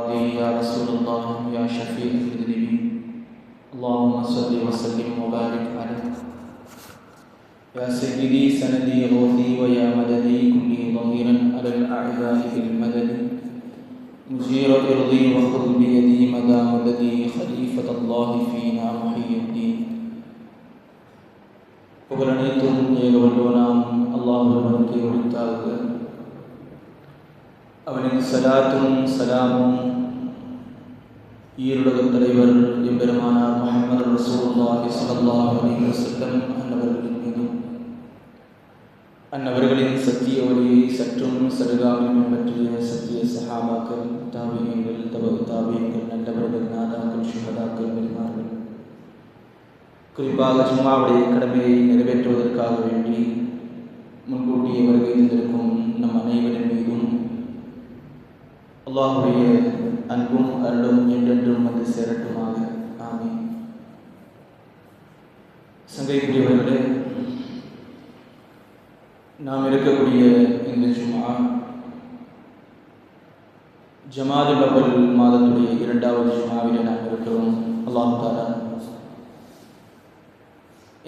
يا رسول الله يا شفيع المذنبين اللهم صل وسلم وبارك عليه يا سيدي سندي غوثي ويا مددي كلي ظهيرا على الأعداء بالمدد مجير إرضي وخذ بيدي مدى مددي خليفة الله فينا محي الدين புகழனைத்தும் ஏகவல்லோனாம் அல்லாஹ்வுக்கு உரித்தாக அவனின் சலாத்தும் சலாமும் ஈருலகத் தலைவர் எம்பெருமானார் முஹம்மது ரசூலுல்லாஹி ஸல்லல்லாஹு அலைஹி வஸல்லம் அன்னவர்களின் மீதும் அன்னவர்களின் சத்திய வழியை சற்றும் சருகாமல் பற்றிய சத்திய சஹாபாக்கள் தாபீன்கள் தபு தாபீன்கள் நல்லவர்கள் நாதாக்கள் ஷுஹதாக்கள் பெருமார்கள் குறிப்பாக ஜும்மாவுடைய கடமையை நிறைவேற்றுவதற்காக வேண்டி முன்கூட்டியே வருகை தந்திருக்கும் நம் அனைவரின் மீதும் அல்லாஹ்வுடைய அன்பும் அருளும் என்றென்றும் வந்து சேரட்டுமாக. ஆமீன். சங்கைக்குரியவர்களே, நாம் இருக்கக்கூடிய இந்த ஜும்ஆ ஜமாதுல் அவ்வல் மாதத்துடைய 2வது ஜும்ஆவிலே நாம் இருக்கிறோம். அல்லாஹ் தஆலா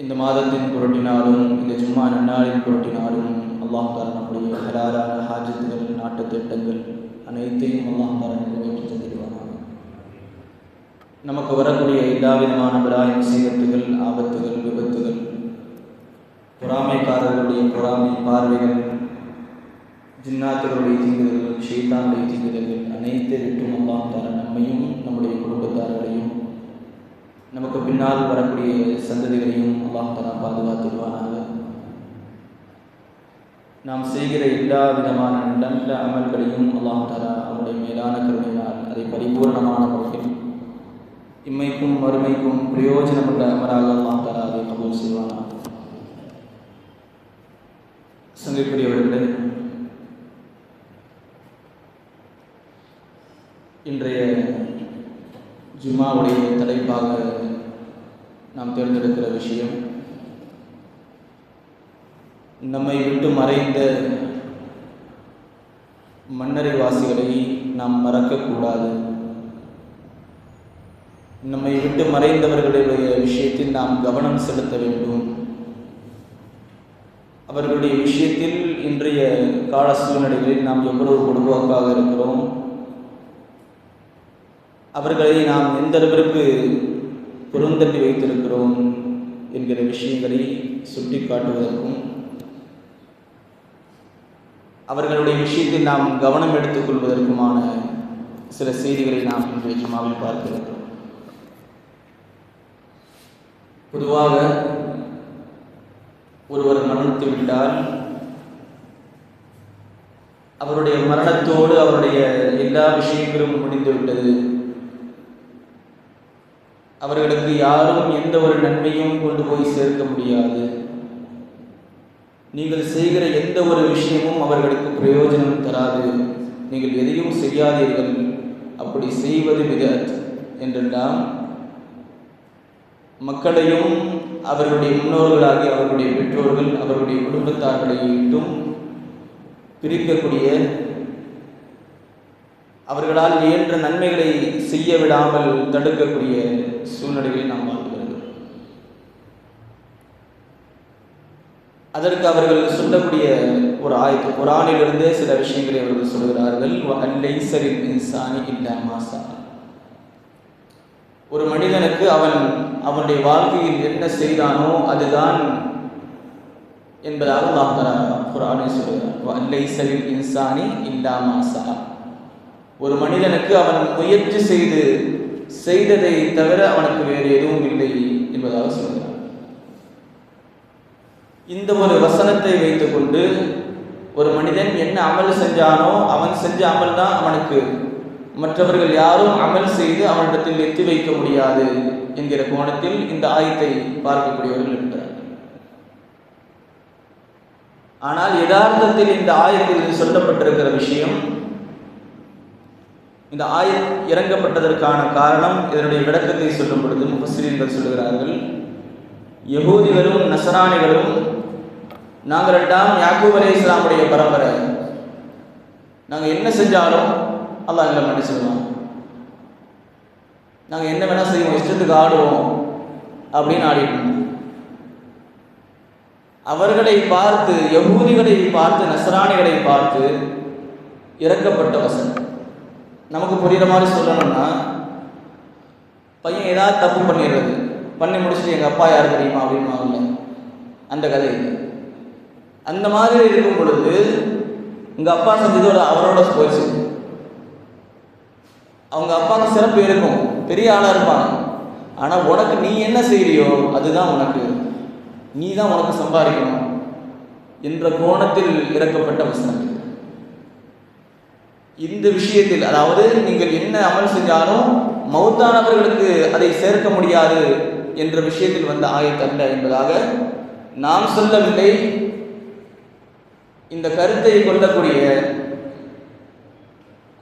இந்த மாதத்தின் பொருட்டினாலும் இந்த ஜும்ஆ நன்னாளின் பொருட்டினாலும் அல்லாஹ் தஆலா நம்முடைய ஹலாலான ஹாஜத்துகள், நாட்டு திட்டங்கள் அனைத்தையும் அல்லாஹ் தஆலா நிறைவேற்றி தந்திருவானாக. நமக்கு வரக்கூடிய எல்லா விதமான பலாய் முசீபத்துகள், ஆபத்துகள், விபத்துகள், பொறாமைக்காரர்களுடைய பொறாமை பார்வைகள், ஜின்னாத்துகளுடைய தீங்குதல்கள், ஷைத்தானுடைய தீங்குதல்கள் அனைத்தை விட்டும் அல்லாஹ் தஆலா நம்மையும் நம்முடைய குடும்பத்தார்களையும் நமக்கு பின்னால் வரக்கூடிய சந்ததிகளையும் அல்லாஹ் தஆலா பாதுகாத்துடுவானாக. நாம் செய்கிற எல்லா விதமான நல்ல அமல்களையும் அல்லாஹ் தஆலா அவருடைய மேலான கருணையினால் அதை பரிபூர்ணமான முறையில் இம்மைக்கும் மறுமைக்கும் பிரயோஜனமுள்ள அமலாக அல்லாஹ் தஆலா அதை கபூல் செய்வானாக. சங்கைக்குரியவர்களே, இன்றைய ஜும்மாவுடைய தலைப்பாக நாம் தேர்ந்தெடுக்கிற விஷயம், நம்மை விட்டு மறைந்த மன்னரைவாசிகளை நாம் மறக்கக்கூடாது. நம்மை விட்டு மறைந்தவர்களுடைய விஷயத்தில் நாம் கவனம் செலுத்த வேண்டும். அவர்களுடைய விஷயத்தில் இன்றைய கால சூழ்நிலைகளில் நாம் எவ்வளவு பொதுவாக்காக இருக்கிறோம், அவர்களை நாம் எந்த அளவிற்கு பொருந்தள்ளி வைத்திருக்கிறோம் என்கிற விஷயங்களை சுட்டி காட்டுவதற்கும், அவர்களுடைய விஷயத்தில் நாம் கவனம் எடுத்துக்கொள்வதற்குமான சில செய்திகளை நாம் இன்றைய ஜும்ஆவில் பார்க்கிறோம். பொதுவாக ஒருவர் மரணித்து விட்டால் அவருடைய மரணத்தோடு அவருடைய எல்லா விஷயங்களும் முடிந்துவிட்டது. அவர்களுக்கு யாரும் எந்த ஒரு நன்மையும் கொண்டு போய் சேர்க்க முடியாது. நீங்கள் செய்கிற எந்த ஒரு விஷயமும் அவர்களுக்கு பிரயோஜனம் தராது. நீங்கள் எதையும் செய்யாதீர்கள். அப்படி செய்வது பிதஅத் என்றெல்லாம் மக்களையும் அவர்களுடைய முன்னோர்களாகிய அவர்களுடைய பெற்றோர்கள் அவர்களுடைய குடும்பத்தார்களையும் பிரிக்கக்கூடிய, அவர்களால் இயன்ற நன்மைகளை செய்ய விடாமல் தடுக்கக்கூடிய சூழ்நிலைகளை நாம் வாழ்ந்து வருகிறோம். அதற்கு அவர்கள் சொல்லக்கூடிய ஒரு ஆயத்து, குர்ஆனிலிருந்தே சில விஷயங்களை அவர்கள் சொல்கிறார்கள். வலைஸலில் இன்சானி இல்லா மா ஸா. ஒரு மனிதனுக்கு அவனுடைய வாழ்க்கையில் என்ன செய்தானோ அதுதான் என்பதாக அல்லாஹ் தஆலா குர்ஆனில் சொல்கிறார். வலைஸலில் இன்சானி இல்லா மா ஸா. ஒரு மனிதனுக்கு அவன் முயற்சி செய்ததை தவிர அவனுக்கு வேறு எதுவும் இல்லை என்பதாக சொல்கிறார். இந்த ஒரு வசனத்தை வைத்துக்கொண்டு ஒரு மனிதன் என்ன அமல் செஞ்சானோ அவன் செஞ்ச அமல் தான் அவனுக்கு, மற்றவர்கள் யாரும் அமல் செய்து அவனிடத்தில் எத்தி வைக்க முடியாது என்கிற கோணத்தில் இந்த ஆயத்தை பார்க்கக்கூடியவர்கள் இருக்கிறார்கள். ஆனால் யதார்த்தத்தில் இந்த ஆயத்தில் சொல்லப்பட்டிருக்கிற விஷயம், இந்த ஆயத் இறங்கப்பட்டதற்கான காரணம், இதனுடைய விளக்கத்தை சொல்லும் பொழுது முஃபஸ்ஸிரீன்கள் சொல்கிறார்கள், யஹூதிகளும் நஸரானிகளும் நாங்கள் எல்லாம் யாக்கூப் அலைஹிஸ்ஸலாமுடைய பரம்பரை, நாங்கள் என்ன செஞ்சாலும் அல்லாஹ் எங்களை மன்னிச்சிடுவான், நாங்கள் என்ன வேணால் செய்வோம், இஷ்டத்துக்கு ஆடுவோம் அப்படின்னு ஆடிட்டு இருந்தோம். அவர்களை பார்த்து, யஹூதிகளை பார்த்து, நஸ்ரானிகளை பார்த்து இறக்கப்பட்ட வசனம். நமக்கு புரிகிற மாதிரி சொல்லணும்னா, பையன் ஏதாவது தப்பு பண்ணிடுறது, பண்ணி முடிச்சுட்டு எங்கள் அப்பா யார் தெரியுமா அப்படின்னு அந்த கதை இல்லை. அந்த மாதிரி இருக்கும் பொழுது உங்கள் அப்பா செஞ்சது அவரோட போயிடுச்சு. அவங்க அப்பாவுக்கு சிறப்பு இருக்கும், பெரிய ஆளாக இருப்பாங்க. ஆனால் உனக்கு நீ என்ன செய்கிறியோ அதுதான் உனக்கு, நீ தான் உனக்கு சம்பாதிக்கணும் என்ற கோணத்தில் இறக்கப்பட்ட வசனம். இந்த விஷயத்தில், அதாவது நீங்கள் என்ன அமல் செஞ்சாலும் மௌத்தானவர்களுக்கு அதை சேர்க்க முடியாது என்ற விஷயத்தில் வந்த ஆயத்தல்ல என்பதாக நாம் சொல்லவில்லை. இந்த கருத்தை கொள்ளக்கூடிய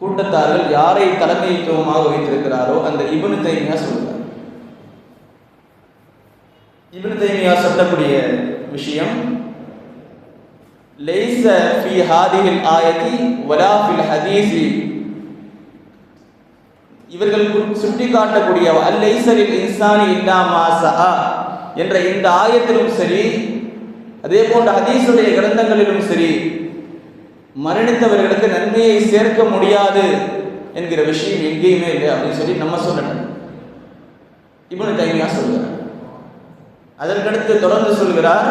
கூட்டத்தார்கள் யாரை தலைமைத்துவமாக வைத்திருக்கிறாரோ அந்த இப்னு தைமியா சொல்கிறார். இப்னு தைமியா சொல்லக்கூடிய விஷயம், லைஸ ஃபீ ஹாதிஹில் ஆயதி வலா ஃபில் ஹதீஸி, இவர்கள் சுட்டி காட்டக்கூடிய அல்லைஸலில் இன்சானி இல்லா மா ஸஆ என்ற இந்த ஆயத்திலும் சரி, அதே போன்ற ஹதீஸுடைய கிரந்தங்களிலும் சரி, மரணித்தவர்களுக்கு நன்மையை சேர்க்க முடியாது என்கிற விஷயம் எங்கேயுமே இல்லை அப்படின்னு சொல்லி நம்ம சொல்லணும். இப்னு தைமியா சொல்கிறார். அதற்கடுத்து தொடர்ந்து சொல்கிறார்,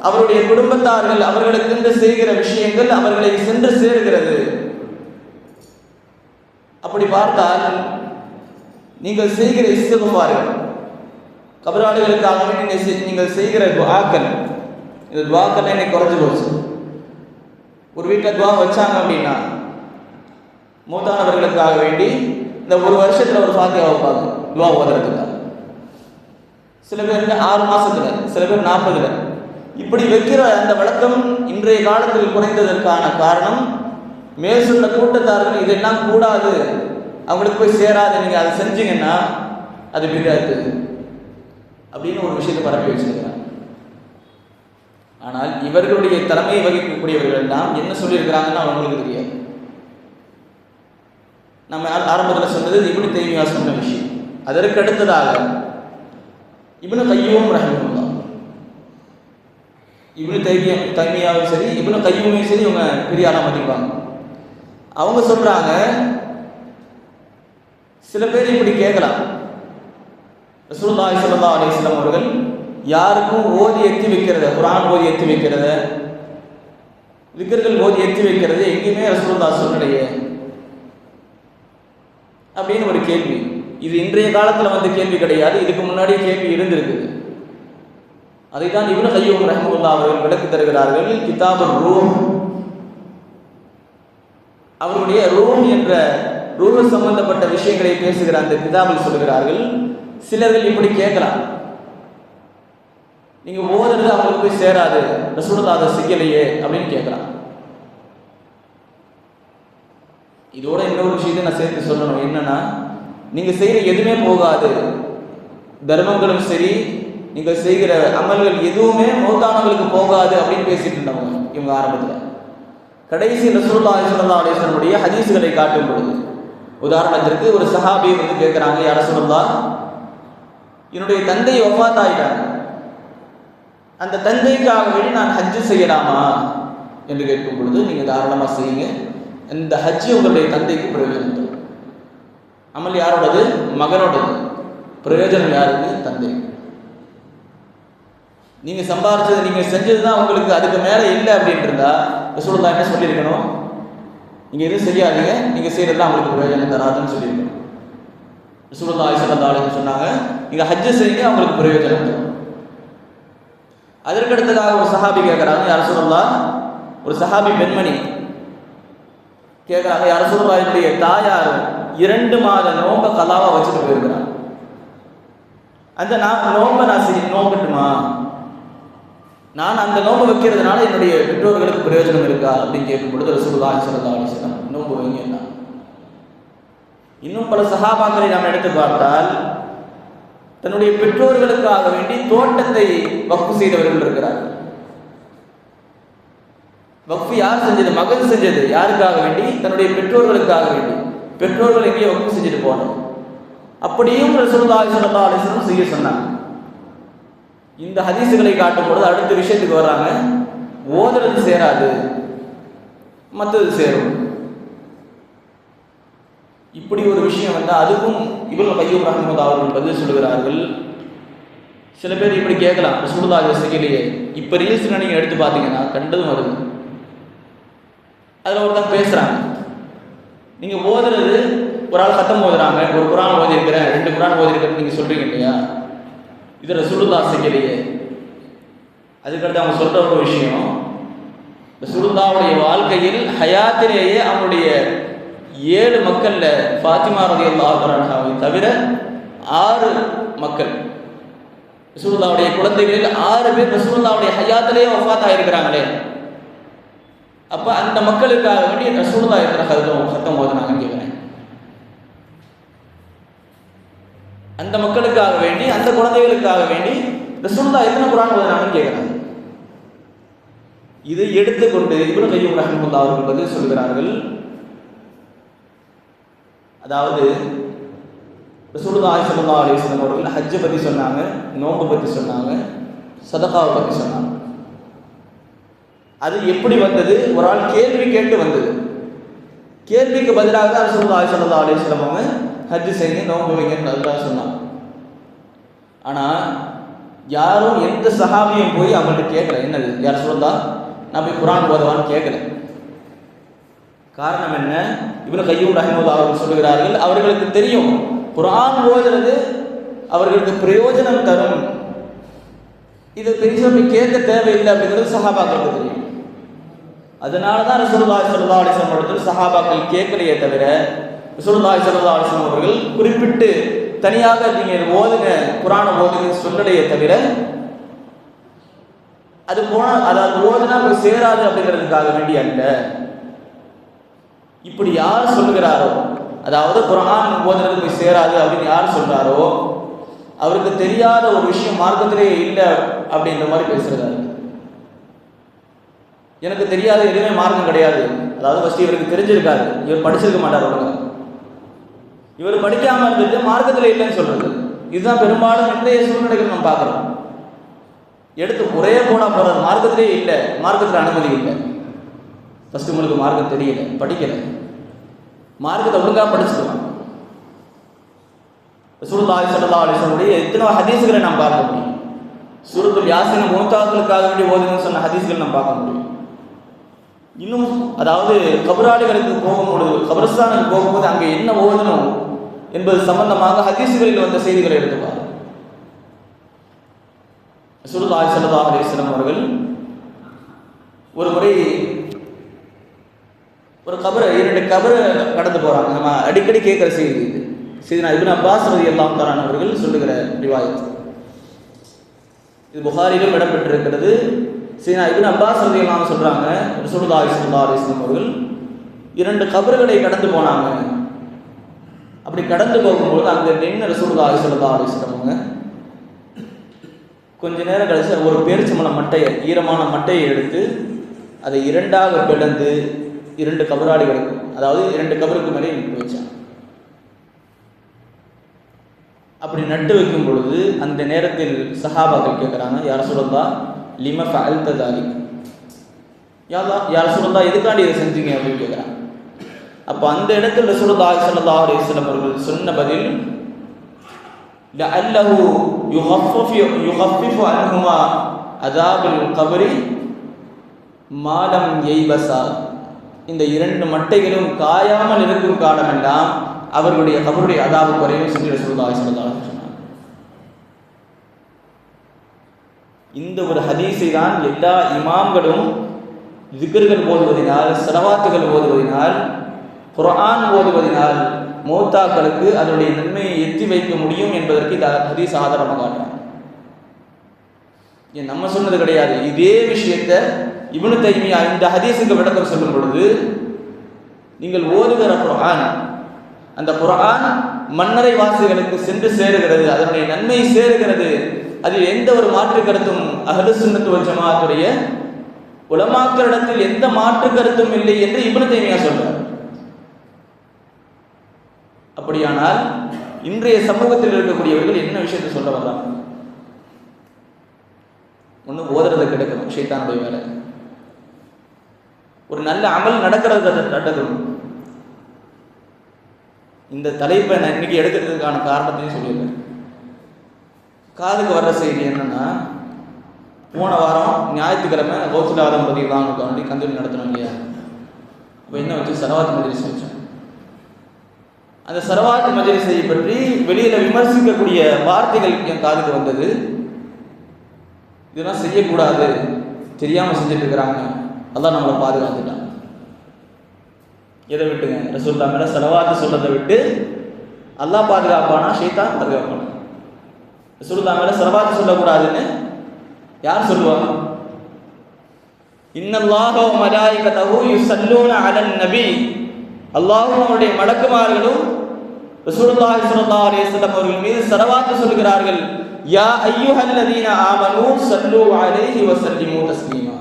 அவருடைய குடும்பத்தார்கள் அவர்களுக்கு செய்கிற விஷயங்கள் அவர்களை சென்று சேர்கிறது. அப்படி பார்த்தால் நீங்கள் செய்கிற இஸ்திக்ஃபார்கள், கபராளிகளுக்காக வேண்டி நீங்கள் செய்கிற துஆக்கள், இந்த துஆக்கள் இன்னைக்கு குறைஞ்சு போச்சு. ஒரு வீட்டில் துஆ வச்சாங்க அப்படின்னா மூத்தானவர்களுக்காக வேண்டி இந்த ஒரு வருஷத்தில் ஒரு ஃபாத்தியா வைப்பாங்க துஆ ஓதுறதுக்காக. சில பேருக்கு 6 மாசத்துல, சில பேர் 40. இப்படி வைக்கிற அந்த வழக்கம் இன்றைய காலத்தில் குறைந்ததற்கான காரணம், மேல் சொன்ன கூட்டத்தார்கள் இதெல்லாம் கூடாது, அவங்களுக்கு போய் சேராது, நீங்கள் அதை செஞ்சீங்கன்னா அது பிதாத்து அப்படின்னு ஒரு விஷயத்தை பரப்பி வச்சிருக்கிறாங்க. ஆனால் இவர்களுடைய தலைமை வகிக்கக்கூடியவர்கள் எல்லாம் என்ன சொல்லியிருக்கிறாங்கன்னு அவங்களுக்கு தெரியாது. நம்ம ஆரம்பத்தில் சொன்னது இப்னு தைமியா சொன்ன விஷயம். அதற்கு அடுத்ததாக இப்னு கையூம் ரஹிமஹுல்லாஹ், இப்னு தைமியாவும் சரி இப்னு கையூமையும் சரி இவங்க பெரிய ஆளா மதிப்பாங்க. அவங்க சொல்றாங்க, சில பேர் இப்படி கேட்கலாம், ரசூலுல்லாஹி ஸல்லல்லாஹு அலைஹி வஸல்லம் அவர்கள் யாருக்கும் ஓதி எத்தி வைக்கிறத, குர்ஆன் ஓதி எத்தி வைக்கிறத, விக்ர்கள் ஓதி எத்தி வைக்கிறது எங்கேயுமே ரசூலுல்லாஹ் சொல்லலையே அப்படின்னு ஒரு கேள்வி. இது இன்றைய காலத்தில் வந்து கேள்வி கிடையாது, இதுக்கு முன்னாடியே கேள்வி இருந்திருக்குது. அதைத்தான் இப்னு கையூம் ரஹ்மத்துல்லாஹி அவர்கள் விளக்கி தருகிறார்கள். கிதாபுர் ரூஹ், அவருடைய ரூஹ் என்ற ரூஹ் சம்பந்தப்பட்ட விஷயங்களை பேசுகிற அந்த கிதாபில் சொல்கிறார்கள், சிலர்கள் இப்படி கேட்கலாம், நீங்க ஓதுறது அவங்களுக்கு போய் சேராது, ரசூலுல்லாஹ் அதை செய்யலையே அப்படின்னு கேட்கலாம். இதோட இன்னொரு விஷயத்தை நான் சேர்த்து சொல்லணும். என்னன்னா, நீங்க செய்கிற எதுவுமே போகாது, தர்மங்களும் சரி நீங்கள் செய்கிற அமல்கள் எதுவுமே மௌத்தானவர்களுக்கு போகாது அப்படின்னு பேசிட்டு இருந்தவங்க இவங்க ஆரம்பத்தில். கடைசி ரசூலுல்லாஹி ஸல்லல்லாஹு அலைஹி வஸல்லம் ஹதீஸ்களை காட்டும் பொழுது, உதாரணத்திற்கு ஒரு சஹாபி வந்து கேட்குறாங்க, யா ரசூலுல்லாஹ், என்னுடைய தந்தை வஃபாத் ஆயிட்டாங்க, அந்த தந்தைக்காக வேண்டி நான் ஹஜ்ஜு செய்யலாமா என்று கேட்கும் பொழுது, நீங்கள் தாராளமாக செய்யுங்க, இந்த ஹஜ்ஜு உங்களுடைய தந்தைக்கு பிரயோஜனம் தரும். அமல் யாரோடது? மகனோடது. பிரயோஜனம் யாருக்கு? தந்தை. நீங்கள் சம்பாதிச்சது, நீங்கள் செஞ்சது தான் உங்களுக்கு, அதுக்கு மேலே இல்லை அப்படின்னு இருந்தால் ரசூலுல்லாஹ் என்ன சொல்லியிருக்கணும்? நீங்கள் எதுவும் செய்யாதீங்க, நீங்கள் செய்கிறதுலாம் அவங்களுக்கு பிரயோஜனம் தராதுன்னு சொல்லியிருக்கணும். ரசூலுல்லாஹி ஸல்லல்லாஹு அலைஹி வஸல்லம் சொன்னாங்க, நீங்கள் ஹஜ்ஜு செய்யுங்க, அவங்களுக்கு பிரயோஜனம் தரும். அதற்கடுத்ததாக ஒரு சஹாபி கேட்குறாங்க, யா ரசூலுல்லாஹ், ஒரு சஹாபி பெண்மணி கேட்குறாங்க, யா ரசூலுல்லாஹ், என்னுடைய தாயார் 2 மாத நோம்பை கலாவா வச்சுட்டு போயிருக்கிறாங்க, அந்த நோம்பை நான் நோம்பட்டுமா? நான் அந்த நோம்பு வைக்கிறதுனால என்னுடைய பெற்றோர்களுக்கு பிரயோஜனம் இருக்கா அப்படின்னு கேட்கும் பொழுது ரசூலுல்லாஹி ஸல்லல்லாஹு அலைஹி வஸல்லம் நோம்பு வைங்க. இன்னும் பல சஹாபாக்களை நாம் எடுத்து பார்த்தால், தன்னுடைய பெற்றோர்களுக்காக வேண்டி தோட்டத்தை வக்ஃப் செய்தவர்கள் இருக்கிறார்கள். வக்ஃப் யார் செஞ்சது? மகன் செஞ்சது. யாருக்காக வேண்டி? தன்னுடைய பெற்றோர்களுக்காக வேண்டி. பெற்றோர்கள் எங்கேயோ வக்ஃப் செஞ்சுட்டு போனோம், அப்படியும் ரசூலுல்லாஹி ஸல்லல்லாஹு அலைஹி வஸல்லம் செய்ய சொன்னாங்க. இந்த ஹதீஸுகளை காட்டும் பொழுது அடுத்த விஷயத்துக்கு வர்றாங்க. ஓதுறது சேராது, மற்றது சேரும். இப்படி ஒரு விஷயம் வந்தால் அதுக்கும் இப்னு கய்யிம் ரஹ்மத்துல்லாஹி அவர்கள் பதில் சொல்கிறார்கள். சில பேர் இப்படி கேட்கலாம், ரசூலுல்லாஹி செய்யலையே. இப்போ ரீல்ஸில் நீங்கள் எடுத்து பார்த்தீங்கன்னா கண்டதும் வருது. அதில் ஒருத்தன் பேசுகிறாங்க, நீங்கள் ஓதுறது ஒரு ஆள் கத்தம் ஓதுறாங்க, ஒரு குரான் ஓதிருக்கிறேன், 2 குரான் ஓதிருக்கிறேன்னு நீங்கள் சொல்கிறீங்க இல்லையா, இது ரசூலுல்லாஹி செய்யலையே. அதுக்கடுத்து அவங்க சொல்கிற ஒரு விஷயம், ரசூலுல்லாஹுடைய வாழ்க்கையில் ஹயாத்திலேயே அவங்களுடைய 7 மக்கள்ல ஃபாத்திமா ரலியல்லாஹு அன்ஹாவை தவிர 6 மக்கள், ரசூலுல்லாஹுடைய குழந்தைகளில் 6 பேர் ரசூலுல்லாஹுடைய ஹயாத்திலேயே வஃபாத் ஆகியிருக்கிறாங்களே. அப்போ அந்த மக்களுக்காக வேண்டி ரசூலுல்லாஹ் எத்தனை சத்தம் ஓதுனாங்கன்னு கேட்குறேன். அந்த மக்களுக்காக வேண்டி, அந்த குழந்தைகளுக்காக வேண்டி ரசூலுல்லாஹ் எத்தனை குர்ஆன் ஓதுனாங்கன்னு கேட்குறாங்க. இதை எடுத்துக்கொண்டு இப்னு கய்யிம் ரஹ்மத்துல்லாஹி அவர்கள் பதில் சொல்கிறார்கள். அதாவது ரசூலுல்லாஹி ஸல்லல்லாஹு அலைஹி வஸல்லம் அவர்கள் ஹஜ்ஜை பற்றி சொன்னாங்க, நோன்பை பற்றி சொன்னாங்க, சதகாவை பற்றி சொன்னாங்க. அது எப்படி வந்தது? ஒரு ஆள் கேள்வி கேட்டு வந்தது. கேள்விக்கு பதிலாக தான் ரசூலுல்லாஹி ஸல்லல்லாஹு அலைஹி வஸல்லம் அவங்க ஹஜ் செய்யுங்க, நோன்பு வைங்கன்னு அதுதான் சொன்னாங்க. ஆனால் யாரும் எந்த சஹாபியும் போய் அவங்கள்ட்ட கேட்கல, என்னது யார் சொல்லலாம் நான் போய் குர்ஆன் ஓதுவான்னு கேட்கல. காரணம் என்ன? இப்னு கய்யிம் ரஹ்மத்துல்லாஹி அவர்கள் சொல்லுகிறார்கள், அவர்களுக்கு தெரியும் குர்ஆன் ஓதுறது அவர்களுக்கு பிரயோஜனம் தரும், இது பெரிய கேட்க தேவையில்லை அப்படிங்கிறது சஹாபாக்களுக்கு தெரியும். அதனால தான் ரசூலுல்லாஹி ஸல்லல்லாஹு அலைஹி வஸல்லம் அவர்கள் சஹாபாக்கள் கேட்கலையே தவிர, ரசூலுல்லாஹி ஸல்லல்லாஹு அலைஹி வஸல்லம் அவர்கள் குறிப்பிட்டு தனியாக நீங்கள் ஓதுங்க, குர்ஆனை ஓதுங்க சொல்லலையே தவிர, அது போனால் அதாவது ஓதுனா போய் சேராது அப்படிங்கிறதுக்காக வேண்டி அல்ல. இப்படி யார் சொல்லுகிறாரோ, அதாவது குர்ஆன் ஓதுறது போய் சேராது அப்படின்னு யார் சொல்றாரோ, அவருக்கு தெரியாத ஒரு விஷயம் மார்க்கத்திலே இல்லை அப்படின்ற மாதிரி பேசுகிறாரு. எனக்கு தெரியாத எதுவுமே மார்க்கம் கிடையாது. அதாவது ஃபர்ஸ்ட் இவருக்கு தெரிஞ்சிருக்காரு, இவர் படிச்சிருக்க மாட்டார். ஒழுங்கு இவர் படிக்காம இருந்துட்டு மார்க்கத்தில் இல்லைன்னு சொல்றது, இதுதான் பெரும்பாலும் இன்றைய சூழ்நிலைகள் நம்ம பார்க்குறோம். எடுத்து ஒரே போனால் போகிறது, மார்க்கத்திலே இல்லை, மார்க்கத்தில் அனுமதி இல்லை. ஃபர்ஸ்ட் உங்களுக்கு மார்க்கம் தெரியல, படிக்கலை, மார்க்கத்தை ஒழுங்காக படிச்சுக்கலாம். ரசூலுல்லாஹி ஸல்லல்லாஹு அலைஹி வஸல்லம் எத்தனை ஹதீஸ்களை நாம் பார்க்க முடியும். சூரத்துல் யாசீன் மூத்தாக்களுக்காக வேண்டி ஓதுங்கன்னு சொன்ன ஹதீஸ்கள் நாம் பார்க்க முடியும். இன்னும் அதாவது கபராளிகளுக்கு போகும்பொழுது, கபரஸ்தானுக்கு போகும்போது அங்கே என்ன ஓதணும் என்பது சம்பந்தமாக ஹதீஸ்களில் வந்த செய்திகளை எடுத்துப்பார். ரசூலுல்லாஹி ஸல்லல்லாஹு அலைஹி வஸல்லம் அவர்கள் ஒரு முறை ஒரு கபரை 2 கபரை கடந்து போகிறாங்க. நம்ம அடிக்கடி கேட்குற செய்தி இது. சையதுனா இப்னு அப்பாஸ் ரலியல்லாஹு தஆலா அவர்கள் சொல்லுகிற ரிவாயத், இது புகாரிலும் இடம்பெற்றிருக்கிறது. சையதுனா இப்னு அப்பாஸ் ரலியல்லாஹு சொல்கிறாங்க, ரசூலுல்லாஹி ஸல்லல்லாஹு அலைஹி வஸல்லம் அவர்கள் 2 கபர்களை கடந்து போனாங்க. அப்படி கடந்து போகும்போது அங்கே நின்று ரசூலுல்லாஹி ஸல்லல்லாஹு அலைஹி வஸல்லம் அவங்க கொஞ்ச நேரம் கழிச்சு ஒரு பேரிச்சம்பழம் மட்டையை, ஈரமான மட்டையை எடுத்து அதை 2ஆக பிளந்து 2 கபராளிகளுக்கு, அதாவது 2 கபருக்கு மேலே நட்டு வச்சாங்க. அப்படி நட்டு வைக்கும் பொழுது அந்த நேரத்தில் சஹாபாக்கள் கேட்குறாங்க, யா ரசூலல்லாஹ் லிம ஃபஅல்த தாலிக், யா ரசூலல்லாஹ் எதுக்காண்டி இதை செஞ்சீங்க அப்படின்னு கேட்குறாங்க. அப்போ அந்த இடத்தில் ரசூலுல்லாஹி ஸல்லல்லாஹு அலைஹி வஸல்லம் அவர்கள் சொன்ன பதில், லஅல்லஹு யுகஃபிஃபு அன்ஹுமா அஸாபுல் கப்ரி மா லம் யைபஸா, இந்த 2 மட்டைகளும் காயாமல் இருக்கும் காலமெல்லாம் அவர்களுடைய கபருடைய அதாபு குறையும் சொல்லி ரசூலுல்லாஹி ஸல்லல்லாஹு அலைஹி வஸல்லம் சொன்னார். இந்த ஒரு ஹதீஸை தான் எல்லா இமாம்களும் திக்ர்கள் ஓதுவதினால், ஸலவாத்துகள் ஓதுவதினால், குர்ஆன் ஓதுவதினால் மௌத்தாக்களுக்கு அதனுடைய நன்மையை எத்தி வைக்க முடியும் என்பதற்கு இந்த ஹதீஸ் ஆதாரமாக காட்டுறாங்க. ஏன் நம்ம சொன்னது கிடையாது. இதே விஷயத்தை இப்னு தைமியா இந்த ஹதீஸுக்கு விளக்கம் சொல்லும் பொழுது, நீங்கள் ஓதுகிற குர்ஆன், அந்த குர்ஆன் மன்னரை வாசிகளுக்கு சென்று சேருகிறது, அதனுடைய நன்மை சேருகிறது, அதில் எந்த ஒரு மாற்று கருத்தும் அஹ்லு சுன்னத் வல் ஜமாஅத்துடைய உலமாக்களிடத்தில் எந்த மாற்று கருத்தும் இல்லை என்று இப்னு தைமியா சொல்றார். அப்படியானால் இன்றைய சமூகத்தில் இருக்கக்கூடியவர்கள் என்ன விஷயத்தை சொல்ல வர்றாங்க? ஒன்றும் ஓதுறதை கிடைக்கணும், ஷைத்தானுடைய வேலை. ஒரு நல்ல அமல் நடக்கிறது நடக்கணும். இந்த தலைப்பை நான் இன்னைக்கு எடுக்கிறதுக்கான காரணத்தையும் சொல்லியிருக்கேன். காதுக்கு வர்ற செய்தி என்னன்னா, போன வாரம் ஞாயிற்றுக்கிழமை கௌசுலாதம் பதிவாங்க கந்தூரி நடத்தணும் இல்லையா? அப்போ என்ன வச்சு சரவாத் மஜ்லிஸ் வச்சேன். அந்த சரவாத் மஜ்லிஸை பற்றி வெளியில விமர்சிக்கக்கூடிய வார்த்தைகள் என் காதுக்கு வந்தது. இதெல்லாம் செய்யக்கூடாது, தெரியாம செஞ்சுட்டு இருக்கிறாங்க, அதான் நம்மளை பாதுகாத்துட்டான். எதை விட்டுங்க? ரசூலுல்லாஹ் மேல ஸலவாத் சொல்றதை விட்டு அல்லாஹ் பாதுகாப்பானா ஷைத்தான் பாதுகாப்பானா? ரசூலுல்லாஹ் மேல ஸலவாத் சொல்லக்கூடாதுன்னு யார் சொல்லுவா? இன்னல்லாஹ வ மலாயிகத்தஹு யுஸல்லூன அலன் நபி, அல்லாஹ்வும் அவருடைய மலக்குமார்களும் ரசூலுல்லாஹி ஸல்லல்லாஹு அலைஹி வஸல்லம் அவர்கள் மீது ஸலவாத் சொல்கிறார்கள். யா அய்யுஹல்லதீன ஆமனூ ஸல்லூ அலைஹி வ ஸல்லிமூ தஸ்லீமா,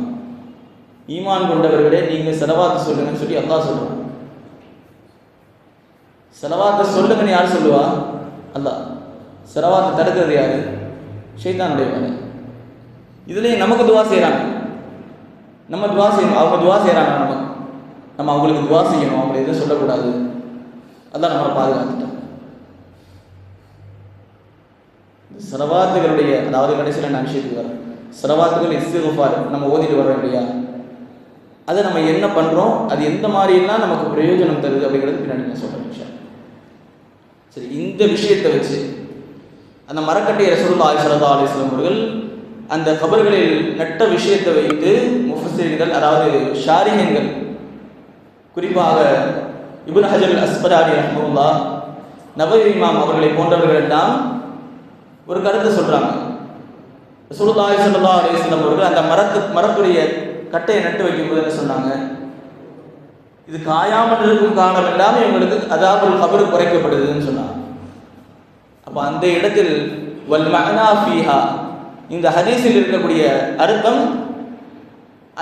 ஈமான் கொண்டவர்களே நீங்க ஸலவாத் சொல்லுங்கன்னு சொல்லி அல்லாஹ் சொல்றான். ஸலவாத்தை சொல்லுங்கன்னு யார் சொல்லுவா? அல்லாஹ். ஸலவாத்தை தடுக்கிறது யாரு? ஷைத்தானுடைய வேலை. இதுலேயும் நமக்கு துவா செய்கிறாங்க, நம்ம துவா செய்யணும், அவங்க துவா செய்கிறாங்க நமக்கு, நம்ம அவங்களுக்கு துவா செய்யணும், அவங்களை எதுவும் சொல்லக்கூடாது. அதான் நம்மளை பாதுகாத்துட்டோம். ஸலவாத்துகளுடைய, அதாவது கடைசியில் நான் விஷயத்துக்கு வரேன், ஸலவாத்துகள் இஸ்திக்ஃபார் நம்ம ஓதிட்டு வரோம் இல்லையா, அதை நம்ம என்ன பண்ணுறோம், அது எந்த மாதிரிலாம் நமக்கு பிரயோஜனம் தருது அப்படிங்கிறது பின்னாடி நான் சொல்கிறேன். சரி, இந்த விஷயத்தை வச்சு அந்த மரக்கட்டையை ரசூலுல்லாஹி ஸல்லல்லாஹு அலைஹி வஸல்லம் அவர்கள் அந்த கபர்களில் நட்ட விஷயத்தை வைத்து முஃபஸ்ஸிரீன்கள், அதாவது ஷாரிஹீன்கள், குறிப்பாக இப்னு ஹஜர் அல் அஸ்கலானி ரஹ்மத்துல்லாஹ், நவவி இமாம் அவர்களை போன்றவர்கள் எல்லாம் ஒரு கருத்தை சொல்றாங்க. ரசூலுல்லாஹி ஸல்லல்லாஹு அலைஹி வஸல்லம் அவர்கள் அந்த மரத்துடைய கட்டையை நட்டு வைக்கும்போது என்ன சொன்னாங்க? இது காயாமல் இருக்கும் காலம் எல்லாமே இவங்களுக்கு அதாபுல் கபர் குறைக்கப்படுதுன்னு சொன்னாங்க. அப்போ அந்த இடத்தில் வல் மஅனா ஃபீஹா, இந்த ஹதீஸில் இருக்கக்கூடிய அர்த்தம்,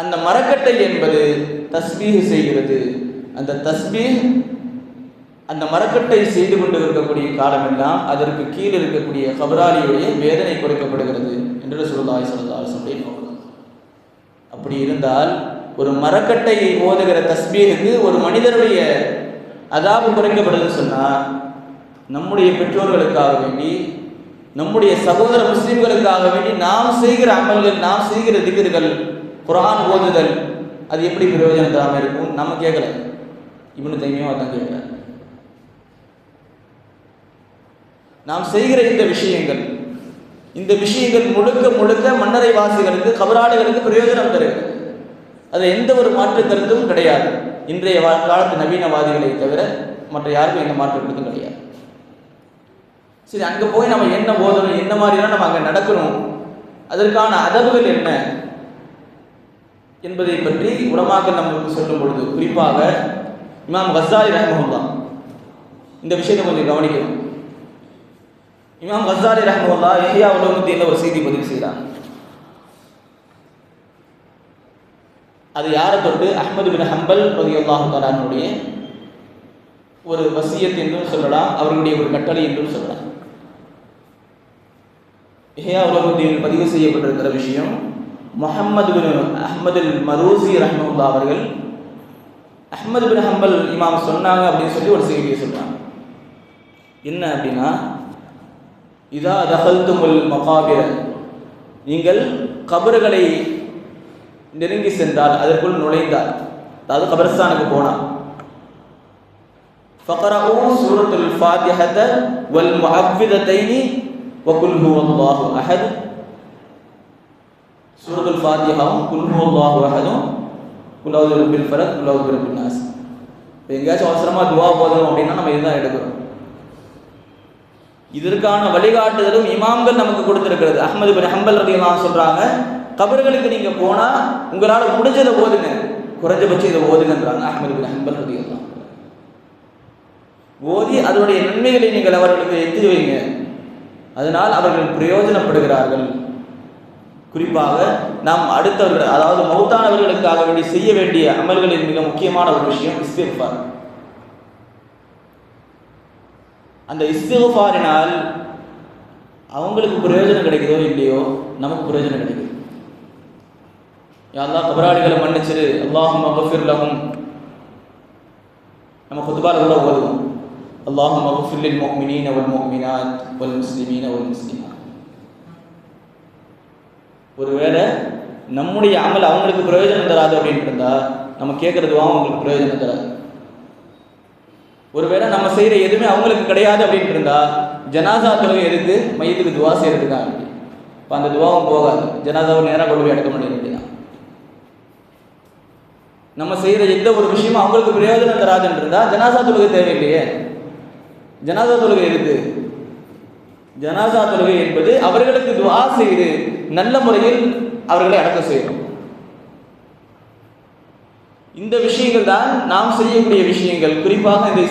அந்த மரக்கட்டை என்பது தஸ்பீஹ் செய்கிறது. அந்த தஸ்பீஹ், அந்த மரக்கட்டை செய்து கொண்டு இருக்கக்கூடிய காலமெல்லாம் அதற்கு கீழே இருக்கக்கூடிய கபராளியுடைய வேதனை குறைக்கப்படுகிறது என்று ரசூலுல்லாஹி ஸல்லல்லாஹு அலைஹி வஸல்லம். அப்படி இருந்தால் ஒரு மரக்கட்டையை ஓதுகிற தஸ்பீஹுக்கு ஒரு மனிதருடைய அதாபு குறைக்கப்படுதுன்னு சொன்னால், நம்முடைய பெற்றோர்களுக்காக வேண்டி, நம்முடைய சகோதர முஸ்லிம்களுக்காக வேண்டி நாம் செய்கிற அமல்கள், நாம் செய்கிற திக்ர்கள், குர்ஆன் ஓதுதல், அது எப்படி பிரயோஜனம் தராமல் இருக்கும்? நம்ம கேட்கல, இப்னு தைமியா தான் கேட்கல. நாம் செய்கிற இந்த விஷயங்கள் முழுக்க முழுக்க மன்னரை வாசிகளுக்கு, கபராளிகளுக்கு பிரயோஜனம் தருகிறது. அதில் எந்த ஒரு மாற்று கருத்தும் கிடையாது. இன்றைய காலத்து நவீனவாதிகளை தவிர மற்ற யாருக்கும் எந்த மாற்று கருத்தும் கிடையாது. சரி, அங்கே போய் நம்ம என்ன போதணும், என்ன மாதிரிலாம் நம்ம அங்கே நடக்கணும், அதற்கான அதவுகள் என்ன என்பதை பற்றி உலமாக்கள் நம்மளுக்கு சொல்லும் பொழுது, குறிப்பாக இமாம் கஸ்ஸாலி ரஹ்மத்துல்லாஹ் இந்த விஷயத்தை கொஞ்சம் கவனிக்கணும். இமாம் கஸ்ஸாலி ரஹ்மத்துல்லாஹ் இஹ்யா உலூமுத்தீன்ல ஒரு செய்தி பதிவு செய்கிறாங்க. அது யாரை தொட்டு? அஹ்மது பின் ஹம்பல் ரலியல்லாஹு தஆலா அன்ஹுடைய ஒரு வசியத் என்றும் சொல்லலாம், அவர்களுடைய ஒரு கட்டளை என்றும் சொல்லலாம். இஹ்யா உலூமுத்தீனில் பதிவு செய்யப்பட்டிருக்கிற விஷயம், முஹம்மது பின் அஹ்மது அல் மரூசி ரஹ்மத்துல்லாஹ் அவர்கள் அஹ்மது பின் ஹம்பல் இமாம் சொன்னாங்க அப்படின்னு சொல்லி ஒரு செய்தியை சொல்றாங்க. என்ன அப்படின்னா, இதா தகல்துமுல் மகாபிர, நீங்கள் கபறுகளை நெருங்கி சென்றால், அதற்குள் நுழைந்தால், அதாவது கபரஸ்தானுக்கு போனால், ஃபக்ரஊ சூரத்துல் ஃபாத்திஹத வல் முஅவ்விதத்தைனி வ குல் ஹுவல்லாஹு அஹத், சூரத்துல் ஃபாத்திஹாவும் குல் ஹுவல்லாஹு அஹதும் குல் அஊது பில் ஃபலக் குல் அஊது பின் நாஸ். இப்போ எங்கேயாச்சும் அவசரமாக துவா போதணும் அப்படின்னா நம்ம இதுதான் எடுக்கிறோம். இதற்கான வழிகாட்டுதலும் இமாம்கள் நமக்கு கொடுத்திருக்கிறது. அஹ்மது பின் ஹம்பல் ரலியல்லாஹு அன்ஹு சொல்றாங்க, கபர்களுக்கு நீங்க போனா உங்களால் முடிஞ்சதை ஓதுங்க, குறைஞ்சபட்சம் இதை ஓதுங்கன்றாங்க அஹ்மது பின் ஹம்பல் ரலியல்லாஹு அன்ஹு. ஓதி அதனுடைய நன்மைகளை நீங்கள் அவர்களுக்கு எத்தி வைங்க, அதனால் அவர்கள் பிரயோஜனப்படுகிறார்கள். குறிப்பாக நாம் அடுத்தவர்கள், அதாவது மௌத்தானவர்களுக்காக வேண்டி செய்ய வேண்டிய அமல்களின் மிக முக்கியமான ஒரு விஷயம் இஸ்திக்ஃபார். அந்த இஸ்திக்ஃபாரினால் அவங்களுக்கு பிரயோஜனம் கிடைக்குதோ இல்லையோ, நமக்கு பிரயோஜனம் கிடைக்குது. யா அல்லாஹ் கபராளிகளை மன்னிச்சிரு, அல்லாஹும்ம கஃபிர் லஹும். நம்ம குத்பால கூட ஓதுவோம், அல்லாஹும்ம கஃபிர் லில் முஃமினீன வல் முஃமினாத் வல் முஸ்லிமீன வல் முஸ்லிமாத். ஒருவேளை நம்முடைய அமல் அவங்களுக்கு பிரயோஜனம் தராது அப்படின்னு இருந்தா நம்ம கேட்கறதுவா அவங்களுக்கு பிரயோஜனம் தராது. ஒருவேளை நம்ம செய்யற எதுவுமே அவங்களுக்கு கிடையாது அப்படின்னு இருந்தா ஜனாசா தொழுகை எதுக்கு? மையத்துக்கு துவா செய்யறதுக்காக. இப்போ அந்த துவாவும் போகாது, ஜனாசாவை நேராக கொண்டு போய் அடக்க முடியாது. நம்ம செய்யற எந்த ஒரு விஷயமும் அவங்களுக்கு பிரயோஜனம் தராதுன்னு இருந்தா ஜனாசா தொழுகை தேவையில்லையே. ஜனாசா தொழுகை எதுக்கு? ஜனாசா தொழுகை என்பது அவர்களுக்கு துவா செய்து நல்ல முறையில் அவர்களை அடக்க செய்யணும். இந்த விஷயங்கள் தான் நாம் செய்யக்கூடிய விஷயங்கள். குறிப்பாக இந்த